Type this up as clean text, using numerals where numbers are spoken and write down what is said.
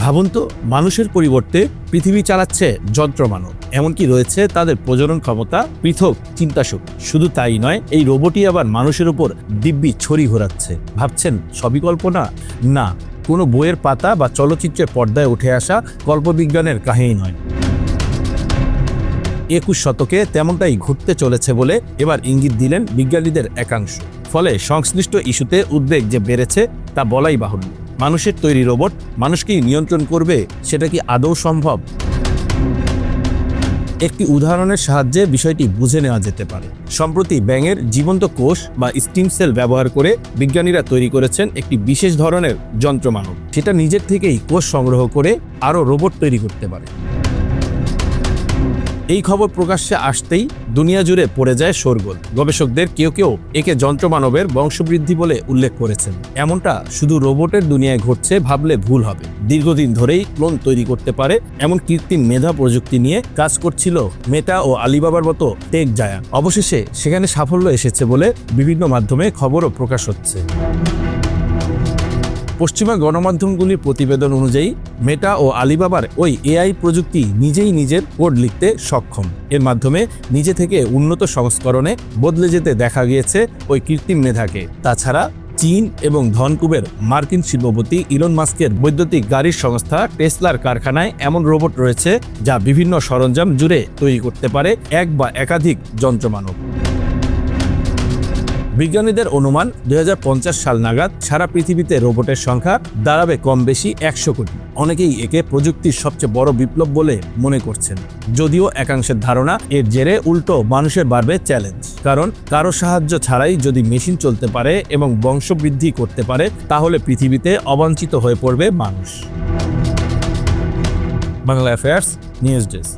ভাবুন তো, মানুষের পরিবর্তে পৃথিবী চালাচ্ছে যন্ত্রমানব, এমনকি রয়েছে তাদের প্রজনন ক্ষমতা, পৃথক চিন্তাশক্তি। শুধু তাই নয়, এই রোবটই আবার মানুষের উপর দিব্যি ছড়ি ঘোরাচ্ছে। ভাবছেন সবই কল্পনা? না, কোনো বইয়ের পাতা বা চলচ্চিত্রের পর্দায় উঠে আসা কল্পবিজ্ঞানের কাহিনী নয়। 21 শতকে তেমনটাই ঘটতে চলেছে বলে এবার ইঙ্গিত দিলেন বিজ্ঞানীদের একাংশ। ফলে সংশ্লিষ্ট ইস্যুতে উদ্বেগ যে বেড়েছে তা বলাই বাহুল্য। মানুষের তৈরি রোবট মানুষকেই নিয়ন্ত্রণ করবে, সেটা কি আদৌ সম্ভব? একটি উদাহরণের সাহায্যে বিষয়টি বুঝে নেওয়া যেতে পারে। সম্প্রতি ব্যাঙের জীবন্ত কোষ বা স্টিম সেল ব্যবহার করে বিজ্ঞানীরা তৈরি করেছেন একটি বিশেষ ধরনের যন্ত্রমানব। সেটা নিজের থেকেই কোষ সংগ্রহ করে আরও রোবট তৈরি করতে পারে। এই খবর প্রকাশ্যে আসতেই দুনিয়া জুড়ে পড়ে যায় শোরগোল। গবেষকদের কেউ কেউ একে যন্ত্রমানবের বংশবৃদ্ধি বলে উল্লেখ করেছেন। এমনটা শুধু রোবটের দুনিয়ায় ঘটছে ভাবলে ভুল হবে। দীর্ঘদিন ধরেই ক্লোন তৈরি করতে পারে এমন কৃত্রিম মেধা প্রযুক্তি নিয়ে কাজ করছিল মেটা ও আলিবাবার মতো টেক জায়ান্ট। অবশেষে সেখানে সাফল্য এসেছে বলে বিভিন্ন মাধ্যমে খবরও প্রকাশ হচ্ছে। পশ্চিমা গণমাধ্যমগুলির প্রতিবেদন অনুযায়ী মেটা ও আলিবাবার ওই এআই প্রযুক্তি নিজেই নিজের কোড লিখতে সক্ষম। এর মাধ্যমে নিজে থেকে উন্নত সংস্করণে বদলে যেতে দেখা গিয়েছে ওই কৃত্রিম মেধাকে। তাছাড়া চীন এবং ধনকুবের মার্কিন শিল্পপতি ইলন মাস্কের বৈদ্যুতিক গাড়ির সংস্থা টেসলার কারখানায় এমন রোবট রয়েছে যা বিভিন্ন সরঞ্জাম জুড়ে তৈরি করতে পারে এক বা একাধিক যন্ত্রমানব। বিজ্ঞানীদের অনুমান 2050 সাল নাগাদ সারা পৃথিবীতে রোবটের সংখ্যা দাঁড়াবে কম বেশি 100 কোটি। অনেকেই একে প্রযুক্তির সবচেয়ে বড় বিপ্লব বলে মনে করছেন, যদিও একাংশের ধারণা এর জেরে উল্টো মানুষের বাড়বে চ্যালেঞ্জ। কারণ কারো সাহায্য ছাড়াই যদি মেশিন চলতে পারে এবং বংশবৃদ্ধি করতে পারে, তাহলে পৃথিবীতে অবাঞ্ছিত হয়ে পড়বে মানুষ। Bangla affairs news desk.